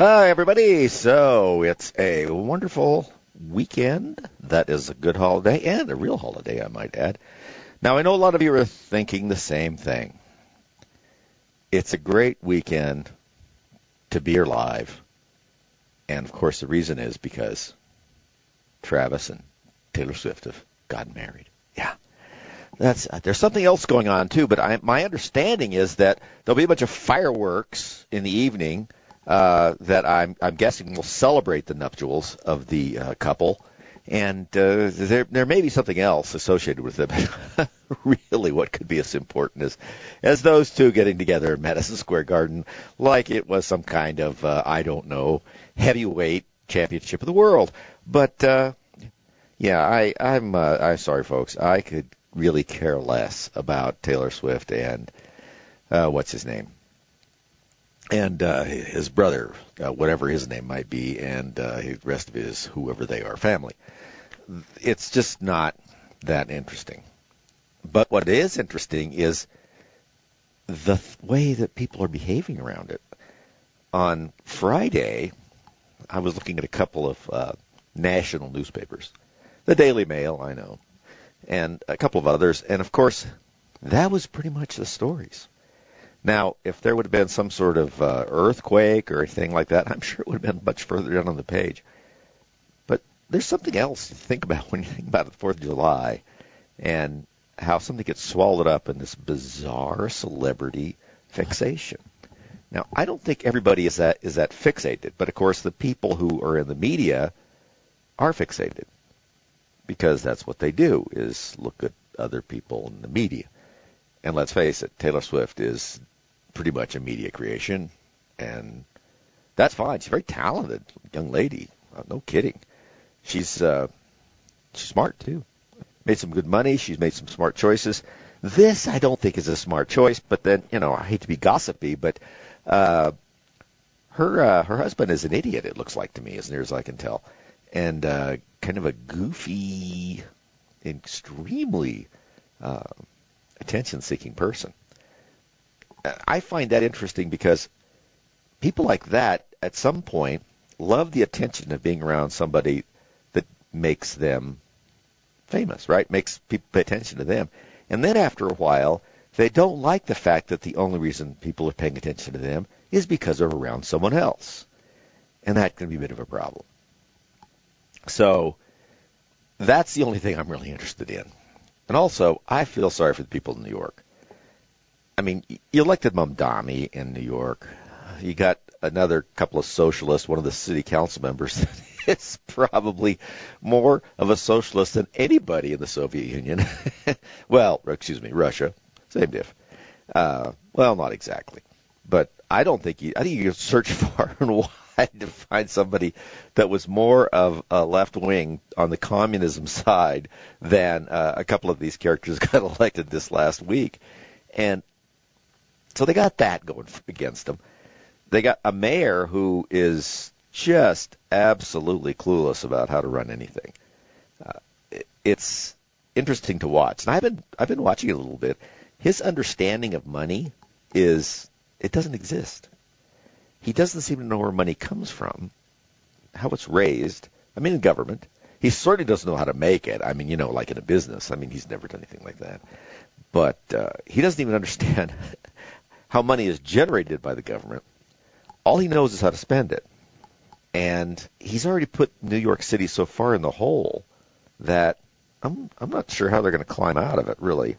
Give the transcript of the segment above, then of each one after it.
Hi, everybody. So it's a wonderful weekend. That is a good holiday and a real holiday, I might add. Now, I know a lot of you are thinking the same thing. It's a great weekend to be alive. And, of course, the reason is because Travis and Taylor Swift have gotten married. Yeah. There's something else going on, too, but my understanding is that there'll be a bunch of fireworks in the evening that I'm guessing will celebrate the nuptials of the couple, and there may be something else associated with it. But really, what could be as important as those two getting together in Madison Square Garden, like it was some kind of I don't know, heavyweight championship of the world. But yeah, I'm sorry, folks. I could really care less about Taylor Swift and what's his name. And his brother, whatever his name might be, and the rest of his, whoever they are, family. It's just not that interesting. But what is interesting is the way that people are behaving around it. On Friday, I was looking at a couple of national newspapers. The Daily Mail, I know, and a couple of others. And, of course, that was pretty much the stories. Now, if there would have been some sort of earthquake or anything like that, I'm sure it would have been much further down on the page. But there's something else to think about when you think about the 4th of July and how something gets swallowed up in this bizarre celebrity fixation. Now, I don't think everybody is that fixated, but of course the people who are in the media are fixated because that's what they do, is look at other people in the media. And let's face it, Taylor Swift is pretty much a media creation, and that's fine. She's a very talented young lady. No kidding. She's smart, too. Made some good money. She's made some smart choices. This, I don't think, is a smart choice, but then, I hate to be gossipy, but her husband is an idiot, it looks like to me, as near as I can tell, and kind of a goofy, extremely attention-seeking person. I find that interesting because people like that, at some point, love the attention of being around somebody that makes them famous, right? Makes people pay attention to them. And then after a while, they don't like the fact that the only reason people are paying attention to them is because they're around someone else. And that can be a bit of a problem. So that's the only thing I'm really interested in. And also, I feel sorry for the people in New York. I mean, you elected Mamdani in New York. You got another couple of socialists, one of the city council members that is probably more of a socialist than anybody in the Soviet Union. Well, excuse me, Russia. Same diff. Well, not exactly. But I think you could search far and wide to find somebody that was more of a left wing on the communism side than a couple of these characters got elected this last week. And so they got that going against them. They got a mayor who is just absolutely clueless about how to run anything. It's interesting to watch. And I've been watching it a little bit. His understanding of money it doesn't exist. He doesn't seem to know where money comes from, how it's raised. I mean, in government. He certainly doesn't know how to make it. I mean, like in a business. I mean, he's never done anything like that. But he doesn't even understand how money is generated by the government. All he knows is how to spend it. And he's already put New York City so far in the hole that I'm not sure how they're going to climb out of it, really.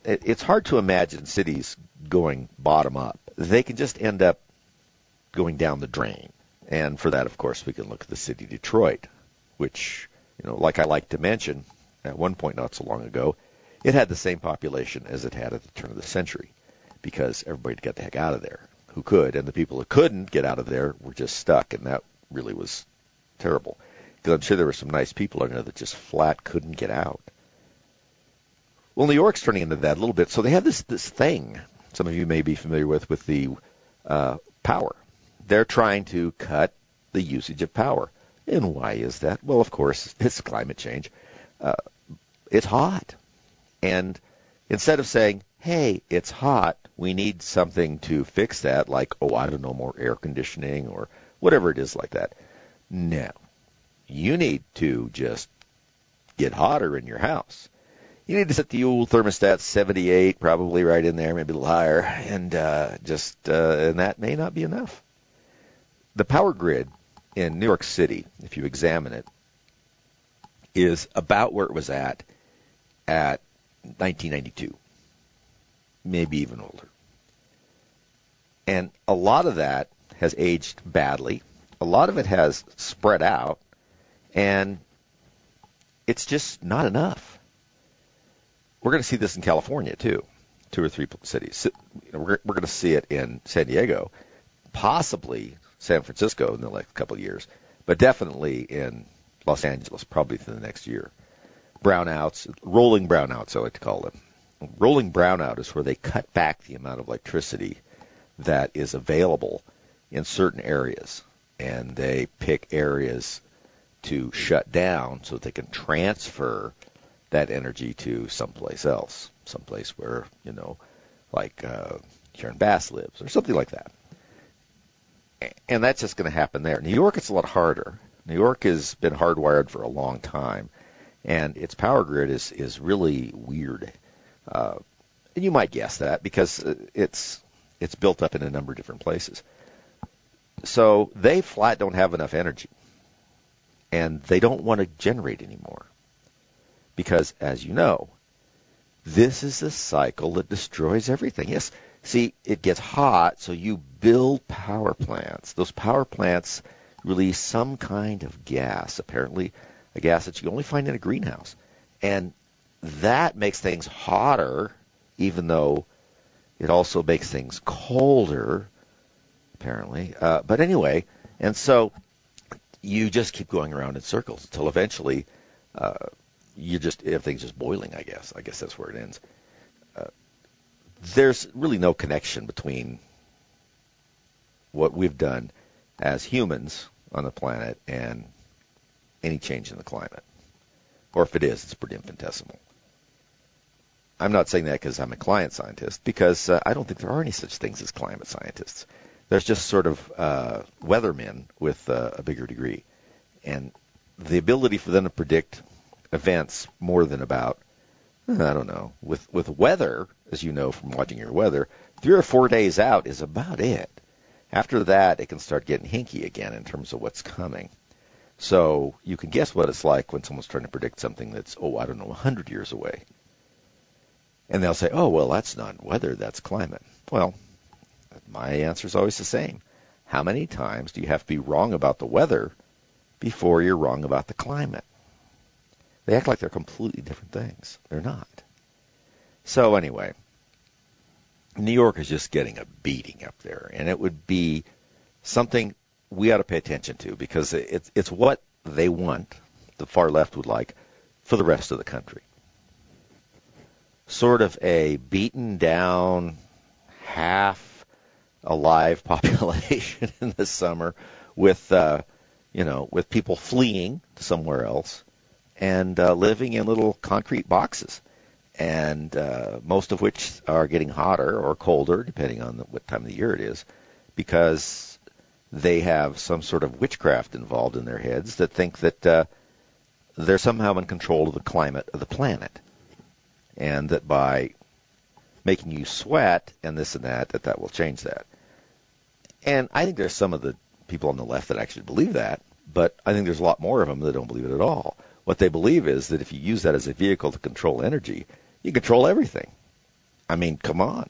It's hard to imagine cities going bottom up. They can just end up going down the drain. And for that, of course, we can look at the city of Detroit, which, like I like to mention, at one point not so long ago, it had the same population as it had at the turn of the century because everybody got the heck out of there who could, and the people who couldn't get out of there were just stuck, and that really was terrible because I'm sure there were some nice people in there that just flat couldn't get out. Well, New York's turning into that a little bit. So they have this thing, some of you may be familiar with the power. They're trying to cut the usage of power. And why is that? Well, of course, it's climate change. It's hot. And instead of saying, hey, it's hot. We need something to fix that, like, oh, I don't know, more air conditioning or whatever it is like that. No. You need to just get hotter in your house. You need to set the old thermostat 78, probably right in there, maybe a little higher, and and that may not be enough. The power grid in New York City, if you examine it, is about where it was at 1992, maybe even older. And a lot of that has aged badly. A lot of it has spread out, and it's just not enough. We're going to see this in California, too, 2 or 3 cities. We're going to see it in San Diego, possibly San Francisco in the next couple of years, but definitely in Los Angeles, probably within the next year. Brownouts, rolling brownouts, I like to call them. Rolling brownout is where they cut back the amount of electricity that is available in certain areas, and they pick areas to shut down so that they can transfer that energy to someplace else, someplace where, like Karen Bass lives or something like that. And that's just going to happen there. New York, it's a lot harder. New York has been hardwired for a long time, and its power grid is really weird. And you might guess that because it's built up in a number of different places. So they flat don't have enough energy, and they don't want to generate anymore. Because, as you know, this is a cycle that destroys everything. Yes, see, it gets hot, so you build power plants. Those power plants release some kind of gas, apparently a gas that you only find in a greenhouse. And that makes things hotter, even though it also makes things colder, apparently. But anyway, and so you just keep going around in circles until eventually everything's just boiling, I guess. I guess that's where it ends. There's really no connection between what we've done as humans on the planet and any change in the climate. Or if it is, it's pretty infinitesimal. I'm not saying that because I'm a climate scientist, because I don't think there are any such things as climate scientists. There's just sort of weathermen with a bigger degree. And the ability for them to predict events more than about, I don't know, with weather, as you know from watching your weather, 3 or 4 days out is about it. After that, it can start getting hinky again in terms of what's coming. So you can guess what it's like when someone's trying to predict something that's, 100 years away. And they'll say, oh, well, that's not weather, that's climate. Well, my answer is always the same. How many times do you have to be wrong about the weather before you're wrong about the climate? They act like they're completely different things. They're not. So anyway, New York is just getting a beating up there, and it would be something we ought to pay attention to because it's what they want, the far left would like, for the rest of the country. Sort of a beaten down, half alive population in the summer with people fleeing to somewhere else and living in little concrete boxes, and most of which are getting hotter or colder, depending on what time of the year it is, because they have some sort of witchcraft involved in their heads that think that they're somehow in control of the climate of the planet, and that by making you sweat and this and that will change that. And I think there's some of the people on the left that actually believe that, but I think there's a lot more of them that don't believe it at all. What they believe is that if you use that as a vehicle to control energy, you control everything. I mean, come on.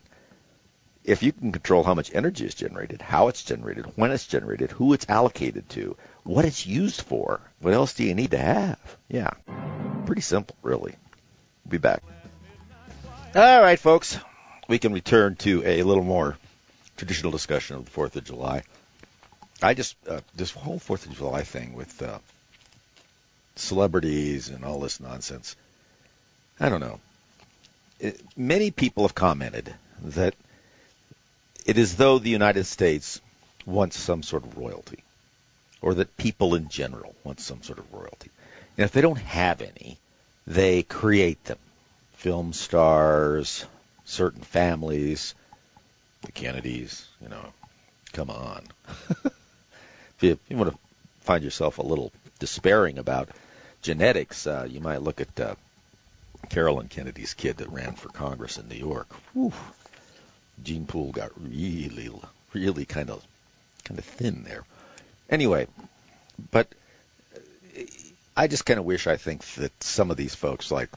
If you can control how much energy is generated, how it's generated, when it's generated, who it's allocated to, what it's used for, what else do you need to have? Yeah, pretty simple, really. We'll be back. All right, folks. We can return to a little more traditional discussion of the 4th of July. This whole 4th of July thing with celebrities and all this nonsense, I don't know. Many people have commented that it is though the United States wants some sort of royalty, or that people in general want some sort of royalty. And if they don't have any, they create them. Film stars, certain families, the Kennedys, come on. If you want to find yourself a little despairing about genetics, you might look at Carolyn Kennedy's kid that ran for Congress in New York. Whew. Gene pool got really, really kind of thin there. Anyway, but I just kind of wish, I think, that some of these folks, like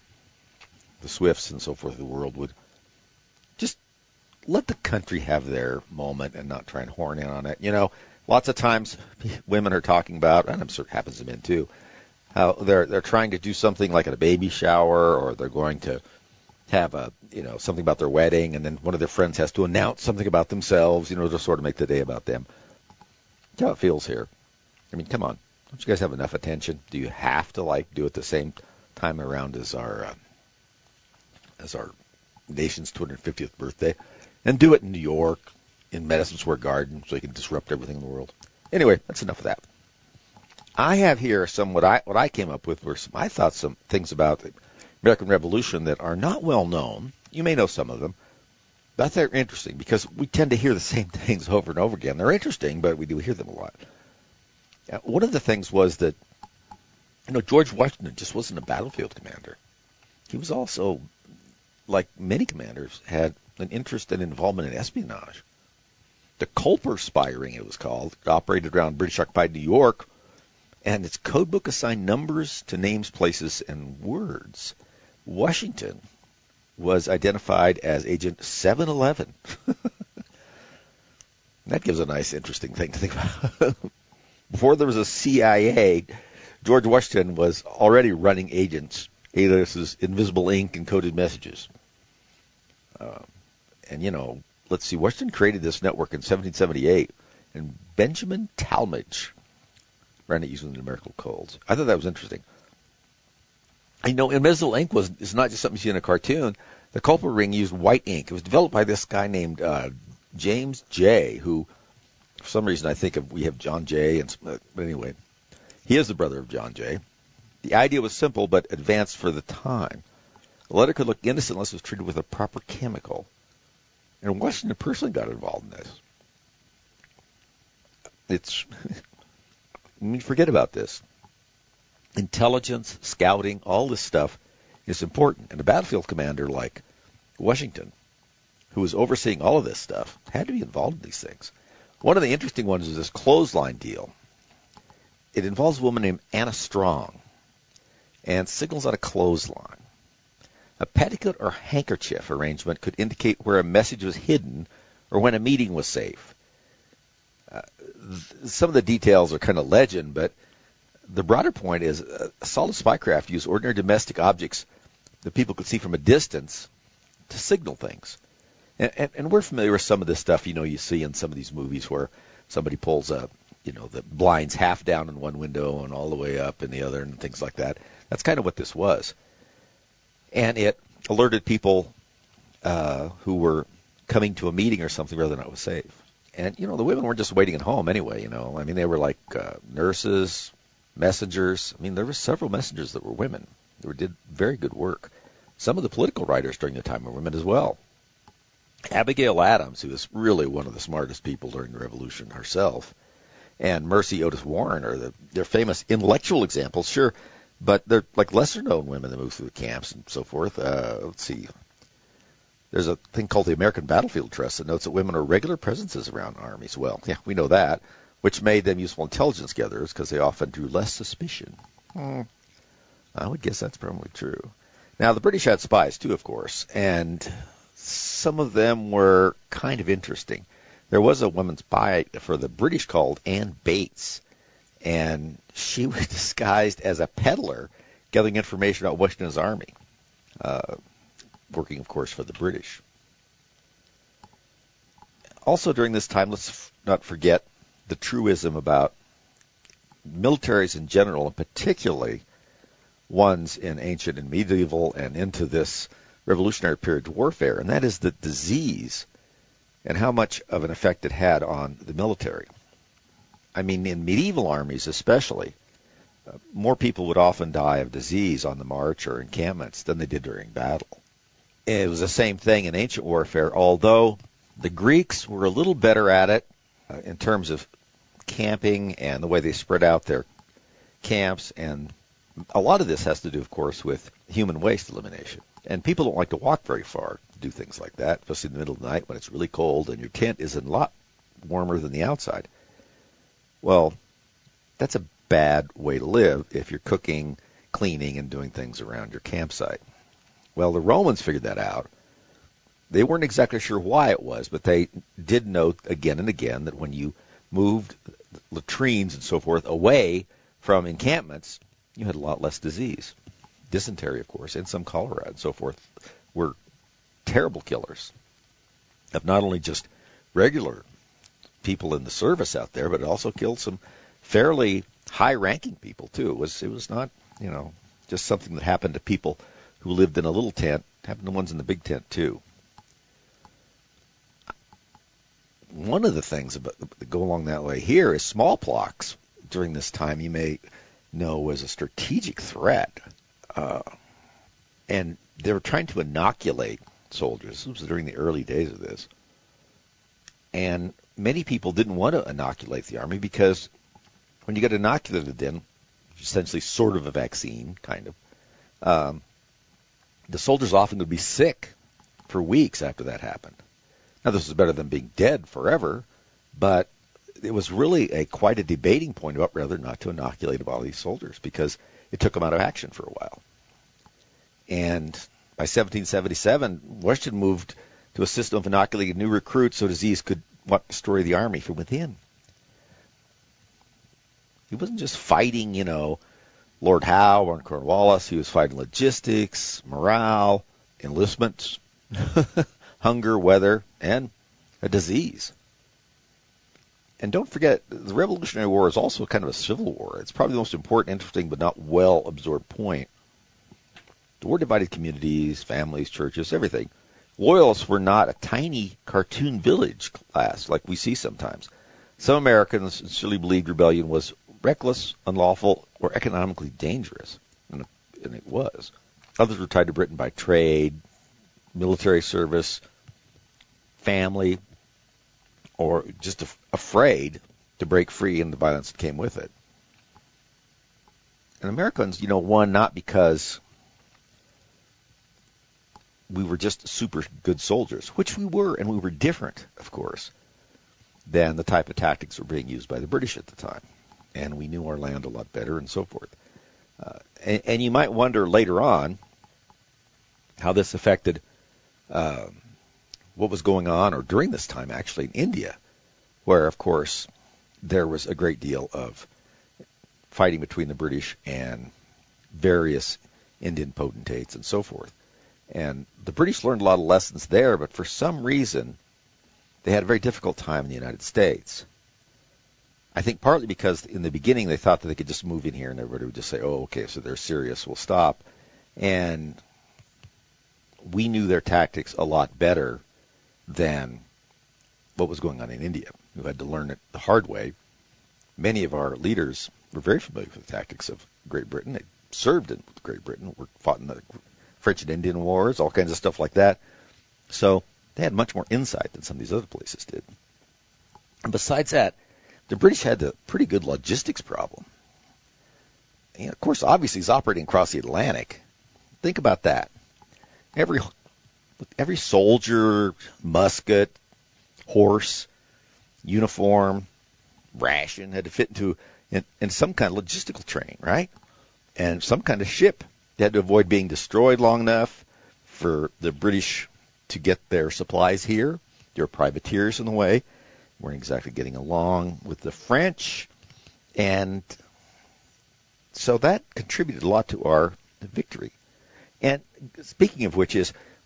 the Swifts and so forth of the world, would just let the country have their moment and not try and horn in on it. Lots of times women are talking about, and I'm sure it happens to men too, how they're trying to do something like at a baby shower, or they're going to have something about their wedding, and then one of their friends has to announce something about themselves, to sort of make the day about them. That's how it feels here. I mean, come on. Don't you guys have enough attention? Do you have to do it the same time around as our nation's 250th birthday, and do it in New York, in Madison Square Garden, so you can disrupt everything in the world? Anyway, that's enough of that. I have here what I came up with were I thought some things about the American Revolution that are not well known. You may know some of them, but they're interesting because we tend to hear the same things over and over again. They're interesting, but we do hear them a lot. One of the things was that, George Washington just wasn't a battlefield commander. He was also, like many commanders, had an interest and involvement in espionage. The Culper spy ring, it was called, operated around British-occupied New York, and its code book assigned numbers to names, places, and words. Washington was identified as Agent 711. That gives a nice, interesting thing to think about. Before there was a CIA, George Washington was already running agents, aliases, invisible ink, and coded messages. Let's see, Washington created this network in 1778, and Benjamin Talmadge ran it using the numerical codes. I thought that was interesting. Invisible ink is not just something you see in a cartoon. The Culper ring used white ink. It was developed by this guy named James Jay, who, for some reason, I think we have John Jay. But anyway, he is the brother of John Jay. The idea was simple but advanced for the time. A letter could look innocent unless it was treated with a proper chemical. And Washington personally got involved in this. Forget about this. Intelligence, scouting, all this stuff is important. And a battlefield commander like Washington, who was overseeing all of this stuff, had to be involved in these things. One of the interesting ones is this clothesline deal. It involves a woman named Anna Strong and signals on a clothesline. A petticoat or handkerchief arrangement could indicate where a message was hidden or when a meeting was safe. Some of the details are kind of legend, but the broader point is assault spycraft used ordinary domestic objects that people could see from a distance to signal things. And we're familiar with some of this stuff, you see in some of these movies where somebody pulls the blinds half down in one window and all the way up in the other and things like that. That's kind of what this was. And it alerted people who were coming to a meeting or something whether or not it was safe. And, the women weren't just waiting at home anyway, they were like nurses, messengers. There were several messengers that were women who did very good work. Some of the political writers during the time were women as well. Abigail Adams, who was really one of the smartest people during the Revolution herself, and Mercy Otis Warren are they're famous intellectual examples, sure, but they're like lesser-known women that moved through the camps and so forth. Let's see. There's a thing called the American Battlefield Trust that notes that women are regular presences around armies. Well, yeah, we know that, which made them useful intelligence gatherers because they often drew less suspicion. I would guess that's probably true. Now, the British had spies, too, of course, and some of them were kind of interesting. There was a woman spy for the British called Anne Bates, and she was disguised as a peddler gathering information about Washington's army, working, of course, for the British. Also during this time, let's not forget the truism about militaries in general, and particularly ones in ancient and medieval and into this revolutionary period warfare, and that is the disease and how much of an effect it had on the military. In medieval armies especially, more people would often die of disease on the march or encampments than they did during battle. It was the same thing in ancient warfare, although the Greeks were a little better at it in terms of camping and the way they spread out their camps. And a lot of this has to do, of course, with human waste elimination. And people don't like to walk very far to do things like that, especially in the middle of the night when it's really cold and your tent is a lot warmer than the outside. Well, that's a bad way to live if you're cooking, cleaning, and doing things around your campsite. Well, the Romans figured that out. They weren't exactly sure why it was, but they did note again and again that when you moved latrines and so forth away from encampments, you had a lot less disease. Dysentery, of course, and some cholera and so forth were terrible killers of not only just regular people in the service out there, but it also killed some fairly high-ranking people, too. It was not, just something that happened to people who lived in a little tent. It happened to ones in the big tent, too. One of the things that go along that way here is smallpox. During this time, you may know, was a strategic threat. And they were trying to inoculate soldiers. This was during the early days of this. And many people didn't want to inoculate the army because when you get inoculated then, essentially sort of a vaccine, kind of, the soldiers often would be sick for weeks after that happened. Now, this was better than being dead forever, but it was really quite a debating point about whether or not to inoculate all these soldiers because it took them out of action for a while. And by 1777, Washington moved to a system of inoculating new recruits so disease could destroy the army from within. He wasn't just fighting, Lord Howe or Cornwallis. He was fighting logistics, morale, enlistments, hunger, weather, and a disease. And don't forget, the Revolutionary War is also kind of a civil war. It's probably the most important, interesting, but not well-absorbed point. The war divided communities, families, churches, everything. Loyalists were not a tiny cartoon village class like we see sometimes. Some Americans sincerely believed rebellion was reckless, unlawful, or economically dangerous, and it was. Others were tied to Britain by trade, military service, family, or just afraid to break free and the violence that came with it. And Americans, won not because we were just super good soldiers, which we were, and we were different, of course, than the type of tactics were being used by the British at the time. And we knew our land a lot better and so forth. And you might wonder later on how this affected what was going on, or during this time actually, in India, where, of course, there was a great deal of fighting between the British and various Indian potentates and so forth. And the British learned a lot of lessons there, but for some reason, they had a very difficult time in the United States. I think partly because in the beginning they thought that they could just move in here and everybody would just say, oh, okay, so they're serious, we'll stop. And we knew their tactics a lot better than what was going on in India. We had to learn it the hard way. Many of our leaders were very familiar with the tactics of Great Britain. They served in Great Britain, fought in the French and Indian Wars, all kinds of stuff like that. So they had much more insight than some of these other places did. And besides that, the British had a pretty good logistics problem. And of course, obviously, he's operating across the Atlantic. Think about that. Every soldier, musket, horse, uniform, ration had to fit in some kind of logistical train, right? And some kind of ship. They had to avoid being destroyed long enough for the British to get their supplies here. There were privateers in the way. Weren't exactly getting along with the French. And so that contributed a lot to our victory. And speaking of which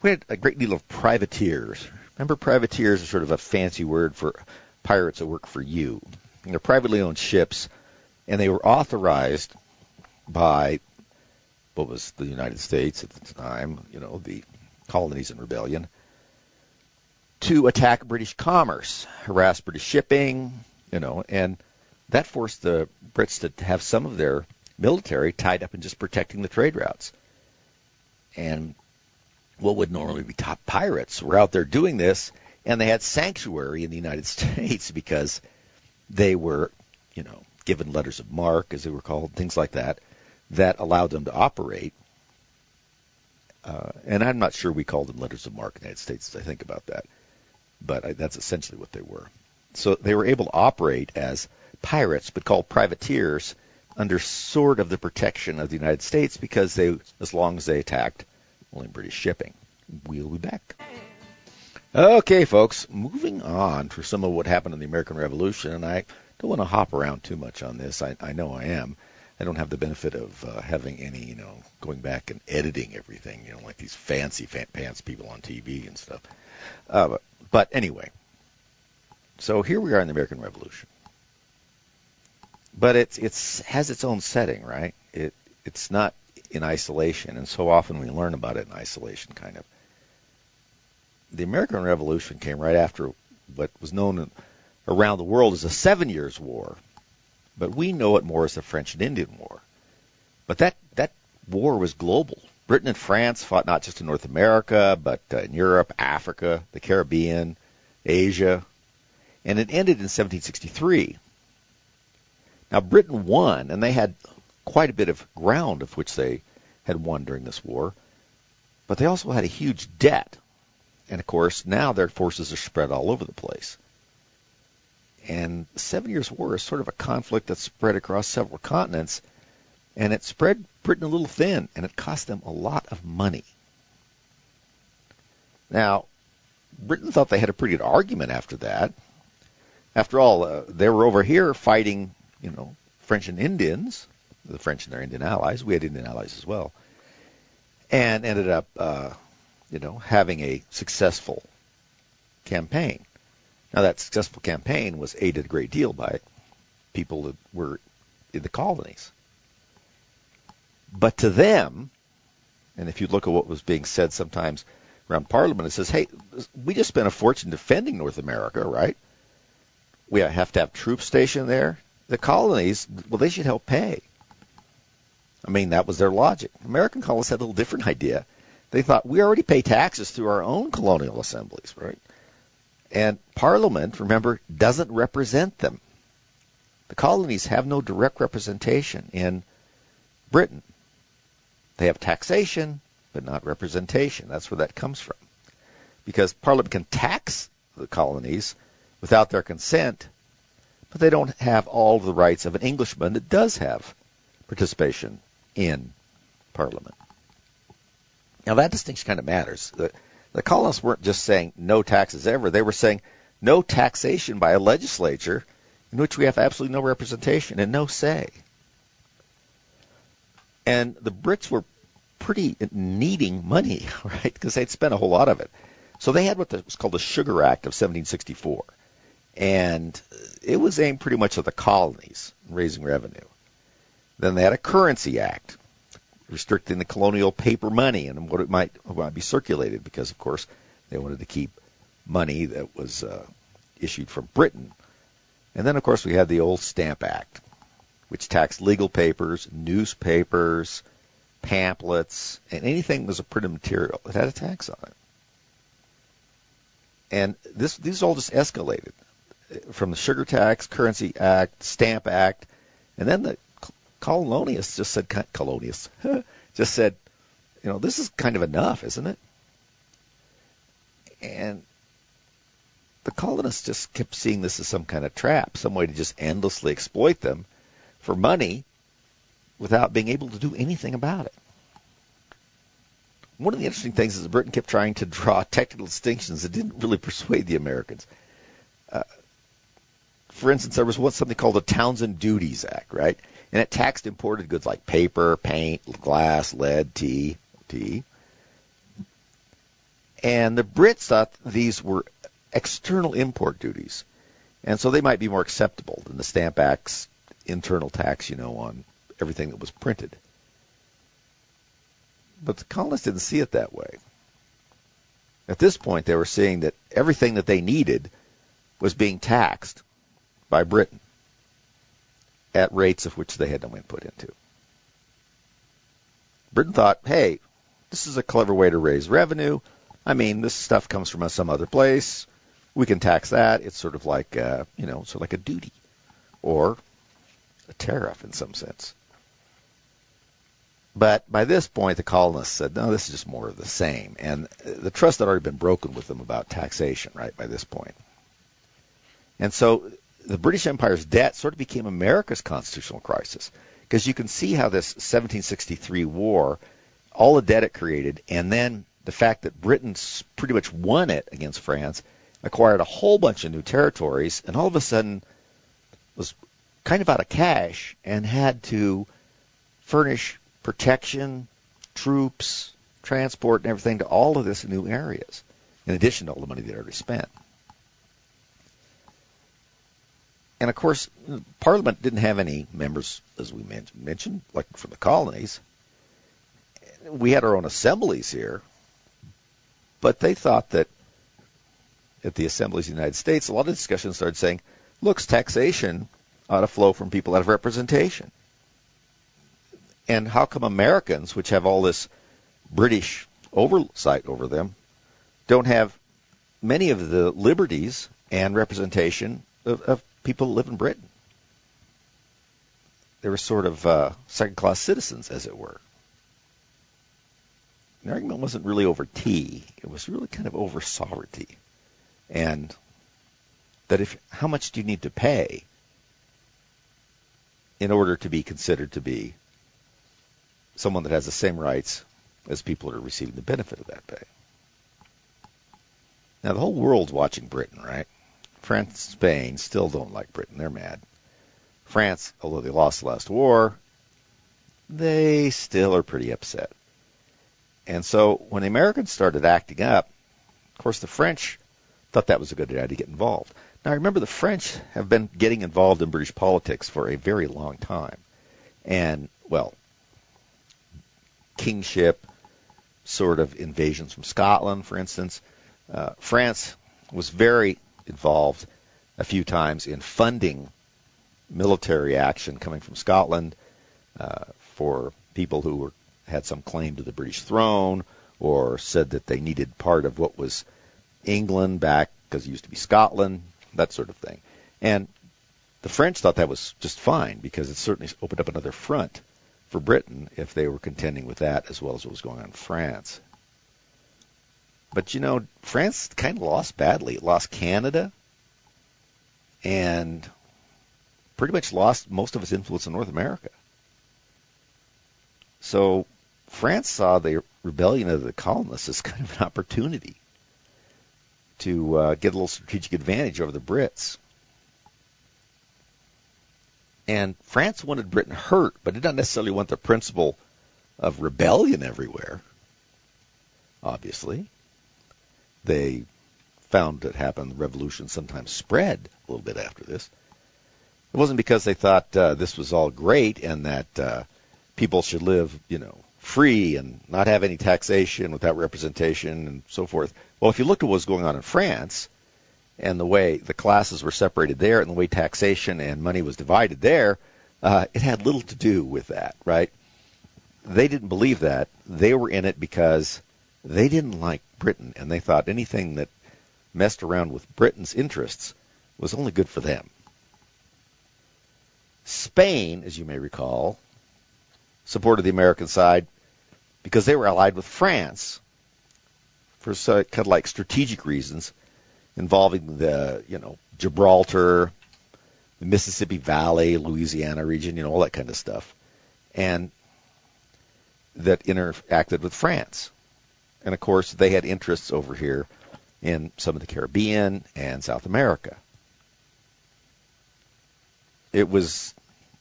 we had a great deal of privateers. Remember, privateers are sort of a fancy word for pirates that work for you. And they're privately owned ships, and they were authorized by what was the United States at the time, the colonies in rebellion, to attack British commerce, harass British shipping, and that forced the Brits to have some of their military tied up in just protecting the trade routes. And what would normally be top pirates were out there doing this, and they had sanctuary in the United States because they were, given letters of marque, as they were called, things like that, that allowed them to operate. And I'm not sure we called them letters of marque in the United States as I think about that, but that's essentially what they were. So they were able to operate as pirates, but called privateers, under sort of the protection of the United States because they, as long as they attacked only British shipping. We'll be back. Okay, folks, moving on for some of what happened in the American Revolution, and I don't want to hop around too much on this. I know I am. I don't have the benefit of having any, going back and editing everything, like these fancy pants people on TV and stuff. But anyway, so here we are in the American Revolution. But it has its own setting, right? It's not in isolation, and so often we learn about it in isolation, kind of. The American Revolution came right after what was known around the world as the 7 Years' War, but we know it more as the French and Indian War. But that war was global. Britain and France fought not just in North America, but in Europe, Africa, the Caribbean, Asia, and it ended in 1763. Now, Britain won, and they had quite a bit of ground of which they had won during this war, but they also had a huge debt. And, of course, now their forces are spread all over the place. And the 7 Years' War is sort of a conflict that spread across several continents, and it spread Britain a little thin, and it cost them a lot of money. Now, Britain thought they had a pretty good argument after that. After all, they were over here fighting, French and Indians, the French and their Indian allies. We had Indian allies as well, and ended up, having a successful campaign. Now, that successful campaign was aided a great deal by people that were in the colonies. But to them, and if you look at what was being said sometimes around Parliament, it says, hey, we just spent a fortune defending North America, right? We have to have troops stationed there. The colonies, well, they should help pay. I mean, that was their logic. American colonists had a little different idea. They thought, we already pay taxes through our own colonial assemblies, right? And Parliament, remember, doesn't represent them. The colonies have no direct representation in Britain. They have taxation, but not representation. That's where that comes from. Because Parliament can tax the colonies without their consent, but they don't have all the rights of an Englishman that does have participation in Parliament. Now, that distinction kind of matters. The colonists weren't just saying no taxes ever. They were saying no taxation by a legislature in which we have absolutely no representation and no say. And the Brits were pretty needing money, right, because they'd spent a whole lot of it. So they had what was called the Sugar Act of 1764. And it was aimed pretty much at the colonies, raising revenue. Then they had a Currency Act, restricting the colonial paper money and what might be circulated, because, of course, they wanted to keep money that was issued from Britain. And then, of course, we had the old Stamp Act, which taxed legal papers, newspapers, pamphlets, and anything that was a printed material. It had a tax on it. And these all just escalated from the Sugar Tax, Currency Act, Stamp Act, and then the colonists just said, this is kind of enough, isn't it? And the colonists just kept seeing this as some kind of trap, some way to just endlessly exploit them for money without being able to do anything about it. One of the interesting things is that Britain kept trying to draw technical distinctions that didn't really persuade the Americans. For instance, there was something called the Townsend Duties Act, right? And it taxed imported goods like paper, paint, glass, lead, tea. And the Brits thought these were external import duties. And so they might be more acceptable than the Stamp Act's internal tax, on everything that was printed. But the colonists didn't see it that way. At this point, they were seeing that everything that they needed was being taxed by Britain at rates of which they had no input into. Britain thought, hey, this is a clever way to raise revenue. I mean, this stuff comes from some other place. We can tax that. It's sort of like, sort of like a duty or a tariff in some sense. But by this point, the colonists said, no, this is just more of the same. And the trust had already been broken with them about taxation, right, by this point. And so the British Empire's debt sort of became America's constitutional crisis, because you can see how this 1763 war, all the debt it created, and then the fact that Britain pretty much won it against France, acquired a whole bunch of new territories, and all of a sudden was kind of out of cash and had to furnish protection, troops, transport, and everything to all of this new areas, in addition to all the money they'd already spent. And of course, Parliament didn't have any members, as we mentioned, like from the colonies. We had our own assemblies here, but they thought that at the assemblies of the United States, a lot of discussions started saying, look, taxation ought to flow from people that have representation. And how come Americans, which have all this British oversight over them, don't have many of the liberties and representation of people who live in Britain? They were sort of second-class citizens, as it were. The argument wasn't really over tea. It was really kind of over sovereignty. And that how much do you need to pay in order to be considered to be someone that has the same rights as people that are receiving the benefit of that pay? Now, the whole world's watching Britain, right? France and Spain still don't like Britain. They're mad. France, although they lost the last war, they still are pretty upset. And so when the Americans started acting up, of course, the French thought that was a good idea to get involved. Now, remember, the French have been getting involved in British politics for a very long time. And, well, kingship, sort of invasions from Scotland, for instance. France was very involved a few times in funding military action coming from Scotland for people who had some claim to the British throne, or said that they needed part of what was England back because it used to be Scotland, that sort of thing. And the French thought that was just fine, because it certainly opened up another front for Britain if they were contending with that as well as what was going on in France. But, France kind of lost badly. It lost Canada and pretty much lost most of its influence in North America. So France saw the rebellion of the colonists as kind of an opportunity to get a little strategic advantage over the Brits. And France wanted Britain hurt, but did not necessarily want the principle of rebellion everywhere, obviously. They found it happened, the revolution sometimes spread a little bit after this. It wasn't because they thought this was all great and that people should live, free and not have any taxation without representation and so forth. Well, if you looked at what was going on in France and the way the classes were separated there and the way taxation and money was divided there, it had little to do with that, right? They didn't believe that. They were in it because they didn't like Britain, and they thought anything that messed around with Britain's interests was only good for them. Spain, as you may recall, supported the American side because they were allied with France for kind of like strategic reasons involving the, Gibraltar, the Mississippi Valley, Louisiana region, all that kind of stuff, and that interacted with France. And, of course, they had interests over here in some of the Caribbean and South America. It was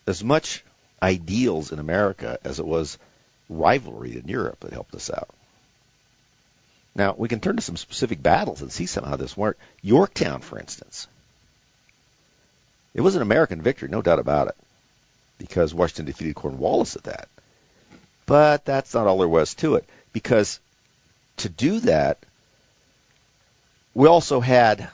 as much ideals in America as it was rivalry in Europe that helped us out. Now, we can turn to some specific battles and see somehow this worked. Yorktown, for instance. It was an American victory, no doubt about it, because Washington defeated Cornwallis at that. But that's not all there was to it, because to do that, we also had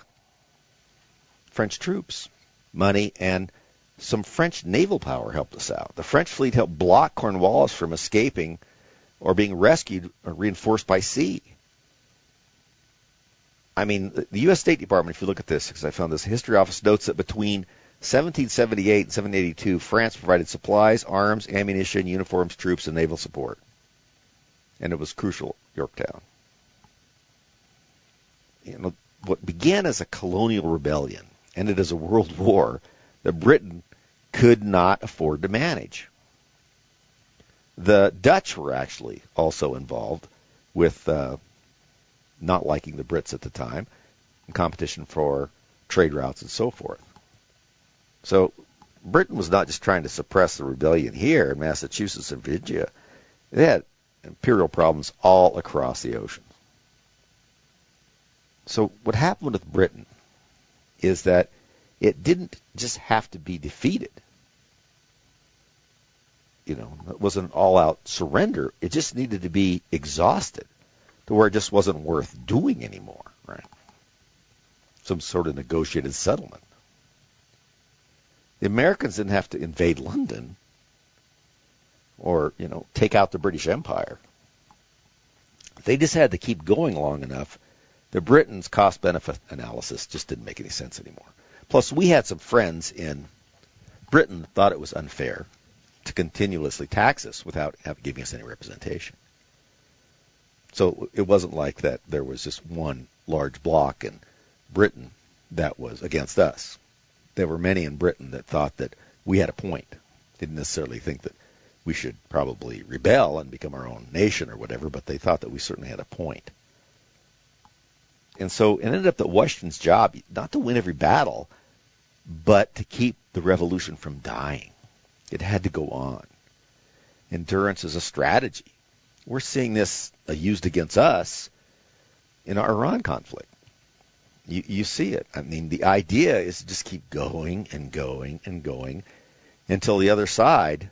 French troops, money, and some French naval power helped us out. The French fleet helped block Cornwallis from escaping or being rescued or reinforced by sea. I mean, the U.S. State Department, if you look at this, because I found this, History Office notes that between 1778 and 1782, France provided supplies, arms, ammunition, uniforms, troops, and naval support. And it was crucial, Yorktown. You know, what began as a colonial rebellion ended as a world war that Britain could not afford to manage. The Dutch were actually also involved with not liking the Brits at the time, in competition for trade routes and so forth. So Britain was not just trying to suppress the rebellion here in Massachusetts and Virginia. They had imperial problems all across the ocean. So what happened with Britain is that it didn't just have to be defeated. You know, it wasn't an all-out surrender. It just needed to be exhausted to where it just wasn't worth doing anymore, right? Some sort of negotiated settlement. The Americans didn't have to invade London or, you know, take out the British Empire. They just had to keep going long enough. The Britain's cost-benefit analysis just didn't make any sense anymore. Plus, we had some friends in Britain that thought it was unfair to continuously tax us without giving us any representation. So it wasn't like that there was just one large bloc in Britain that was against us. There were many in Britain that thought that we had a point. Didn't necessarily think that we should probably rebel and become our own nation or whatever, but they thought that we certainly had a point. And so it ended up that Washington's job, not to win every battle, but to keep the revolution from dying. It had to go on. Endurance is a strategy. We're seeing this used against us in our Iran conflict. You see it. I mean, the idea is to just keep going and going and going until the other side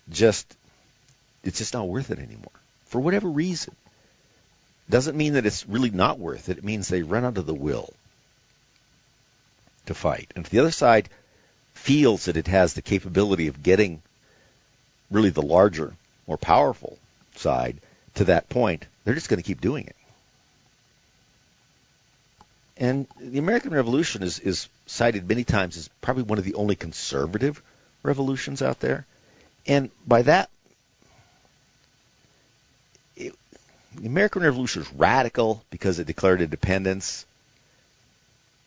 it's just not worth it anymore. For whatever reason. Doesn't mean that it's really not worth it. It means they run out of the will to fight. And if the other side feels that it has the capability of getting really the larger, more powerful side to that point, they're just going to keep doing it. And the American Revolution is cited many times as probably one of the only conservative revolutions out there. And by that, the American Revolution was radical because it declared independence,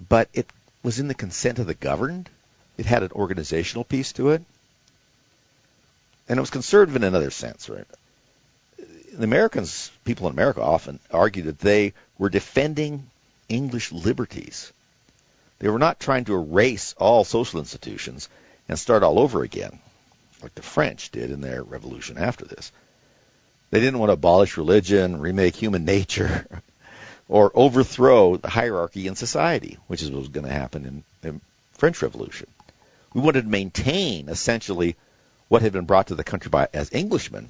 but it was in the consent of the governed. It had an organizational piece to it. And it was conservative in another sense, right? The Americans, people in America often argue that they were defending English liberties. They were not trying to erase all social institutions and start all over again, like the French did in their revolution after this. They didn't want to abolish religion, remake human nature, or overthrow the hierarchy in society, which is what was going to happen in the French Revolution. We wanted to maintain, essentially, what had been brought to the country as Englishmen,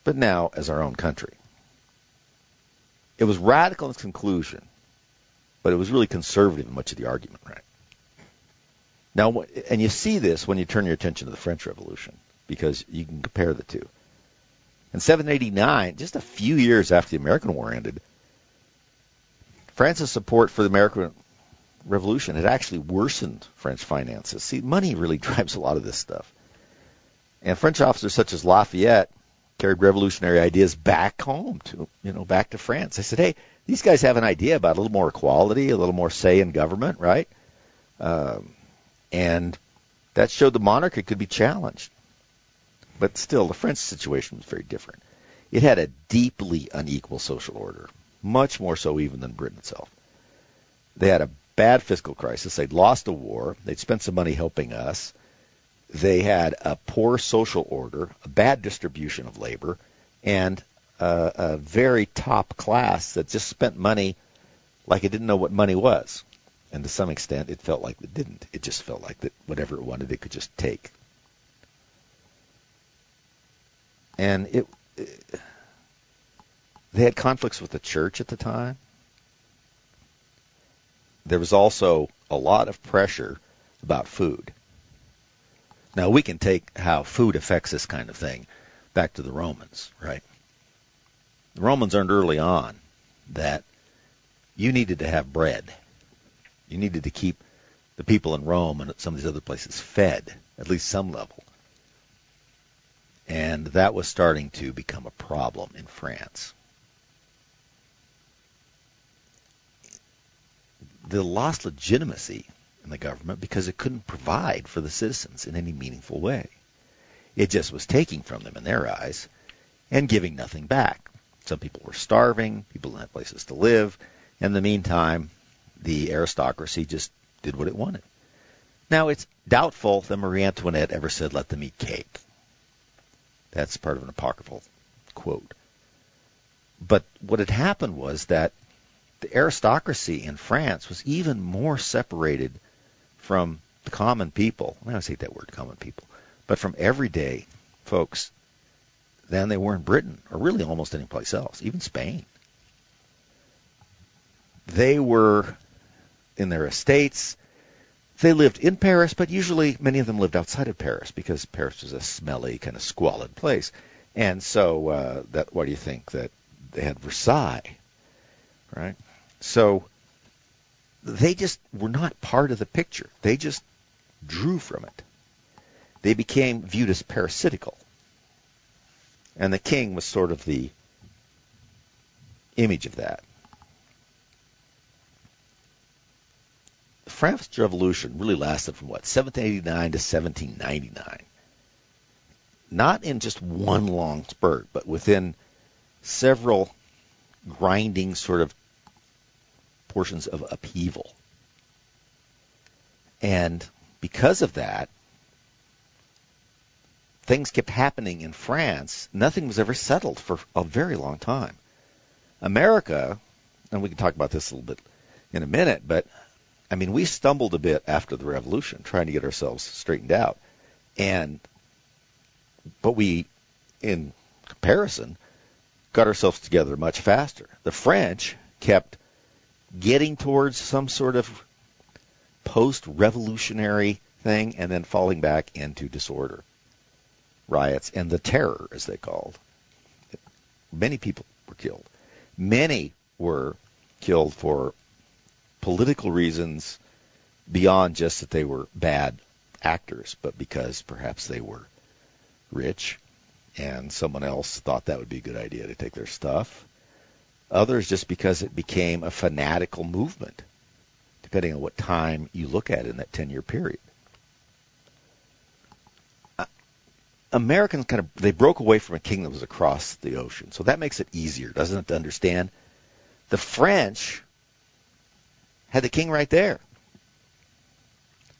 but now as our own country. It was radical in its conclusion, but it was really conservative in much of the argument, right? Now, and you see this when you turn your attention to the French Revolution, because you can compare the two. In 789, just a few years after the American War ended, France's support for the American Revolution had actually worsened French finances. See, money really drives a lot of this stuff. And French officers such as Lafayette carried revolutionary ideas back home back to France. They said, hey, these guys have an idea about a little more equality, a little more say in government, right? And that showed the monarchy could be challenged. But still, the French situation was very different. It had a deeply unequal social order, much more so even than Britain itself. They had a bad fiscal crisis. They'd lost a war. They'd spent some money helping us. They had a poor social order, a bad distribution of labor, and a very top class that just spent money like it didn't know what money was. And to some extent, it felt like it didn't. It just felt like that whatever it wanted, it could just take. And they had conflicts with the church at the time. There was also a lot of pressure about food. Now, we can take how food affects this kind of thing back to the Romans, right? The Romans learned early on that you needed to have bread. You needed to keep the people in Rome and at some of these other places fed, at least some level. And that was starting to become a problem in France. They lost legitimacy in the government because it couldn't provide for the citizens in any meaningful way. It just was taking from them in their eyes and giving nothing back. Some people were starving, people didn't have places to live. In the meantime, the aristocracy just did what it wanted. Now, it's doubtful that Marie Antoinette ever said, "Let them eat cake." That's part of an apocryphal quote. But what had happened was that the aristocracy in France was even more separated from the common people. I always hate that word, common people, but from everyday folks than they were in Britain, or really almost any place else, even Spain. They were in their estates. They lived in Paris, but usually many of them lived outside of Paris because Paris was a smelly, kind of squalid place. And so, why do you think that they had Versailles, right? So they just were not part of the picture. They just drew from it. They became viewed as parasitical. And the king was sort of the image of that. The French Revolution really lasted from, 1789 to 1799. Not in just one long spurt, but within several grinding sort of portions of upheaval. And because of that, things kept happening in France. Nothing was ever settled for a very long time. America, and we can talk about this a little bit in a minute, but I mean, we stumbled a bit after the Revolution trying to get ourselves straightened out. But we, in comparison, got ourselves together much faster. The French kept getting towards some sort of post-revolutionary thing and then falling back into disorder, riots, and the terror, as they called. Many people were killed. Many were killed for political reasons beyond just that they were bad actors, but because perhaps they were rich and someone else thought that would be a good idea to take their stuff. Others just because it became a fanatical movement, depending on what time you look at in that 10-year period. Americans they broke away from a king that was across the ocean. So that makes it easier, doesn't it, to understand? The French had the king right there.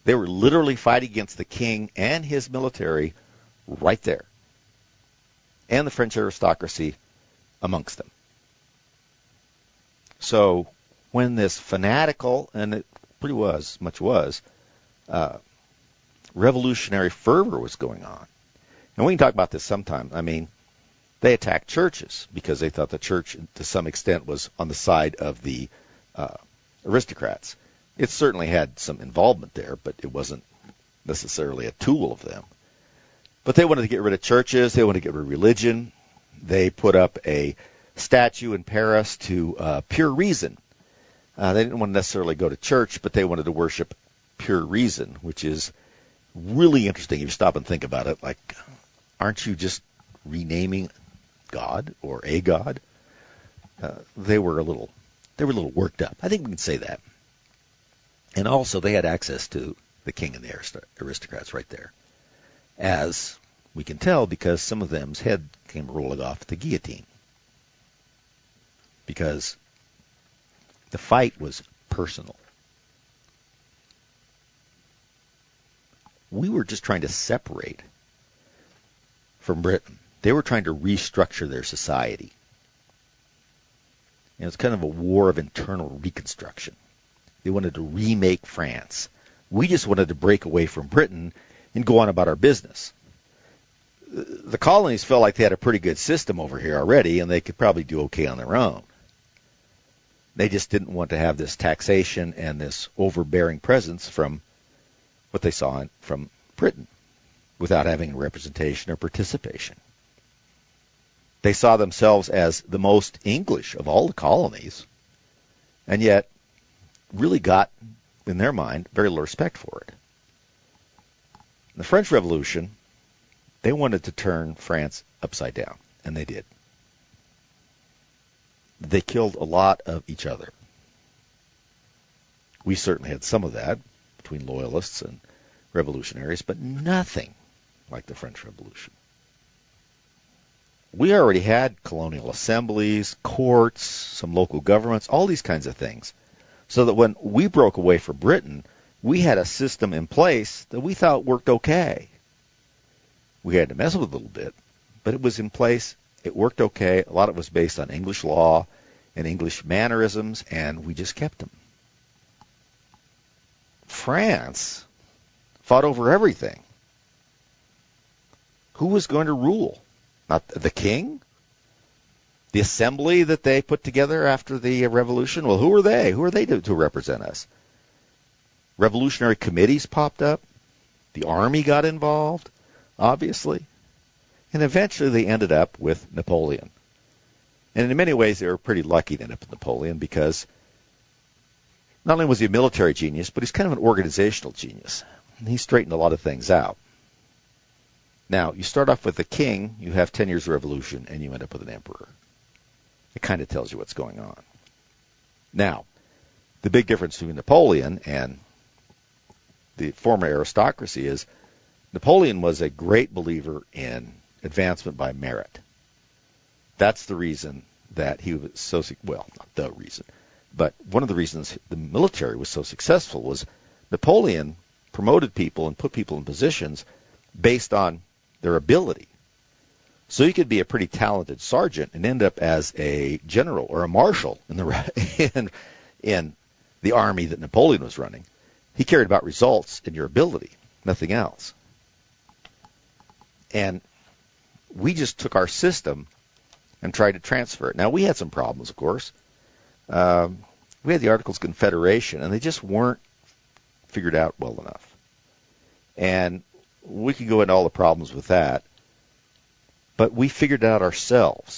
They were literally fighting against the king and his military right there. And the French aristocracy amongst them. So when this fanatical, and it pretty much was, revolutionary fervor was going on, and we can talk about this sometime. I mean, they attacked churches because they thought the church, to some extent, was on the side of the aristocrats. It certainly had some involvement there, but it wasn't necessarily a tool of them. But they wanted to get rid of churches. They wanted to get rid of religion. They put up a statue in Paris to pure reason. They didn't want to necessarily go to church, but they wanted to worship pure reason, which is really interesting if you stop and think about it. Like, aren't you just renaming God or a God? They were a little worked up. I think we can say that. And also, they had access to the king and the aristocrats right there, as we can tell because some of them's head came rolling off the guillotine. Because the fight was personal. We were just trying to separate from Britain. They were trying to restructure their society. And it's kind of a war of internal reconstruction. They wanted to remake France. We just wanted to break away from Britain and go on about our business. The colonies felt like they had a pretty good system over here already, and they could probably do okay on their own. They just didn't want to have this taxation and this overbearing presence from what they saw from Britain without having representation or participation. They saw themselves as the most English of all the colonies, and yet really got, in their mind, very little respect for it. The French Revolution, they wanted to turn France upside down, and they did. They killed a lot of each other. We certainly had some of that between loyalists and revolutionaries, but nothing like the French Revolution. We already had colonial assemblies, courts, some local governments, all these kinds of things. So that when we broke away from Britain, we had a system in place that we thought worked okay. We had to mess with it a little bit, but it was in place. It worked okay. A lot of it was based on English law and English mannerisms, and we just kept them. France fought over everything. Who was going to rule? Not the king? The assembly that they put together after the revolution? Well, who are they? Who are they to represent us? Revolutionary committees popped up. The army got involved, obviously. And eventually they ended up with Napoleon. And in many ways they were pretty lucky to end up with Napoleon because not only was he a military genius, but he's kind of an organizational genius. And he straightened a lot of things out. Now, you start off with a king, you have 10 years of revolution, and you end up with an emperor. It kind of tells you what's going on. Now, the big difference between Napoleon and the former aristocracy is Napoleon was a great believer in advancement by merit. That's the reason that he was so, well, not the reason, but one of the reasons the military was so successful was Napoleon promoted people and put people in positions based on their ability. So you could be a pretty talented sergeant and end up as a general or a marshal in the army that Napoleon was running. He cared about results and your ability, nothing else. And we just took our system and tried to transfer it. Now, we had some problems, of course. We had the Articles of Confederation, and they just weren't figured out well enough. And we could go into all the problems with that, but we figured it out ourselves.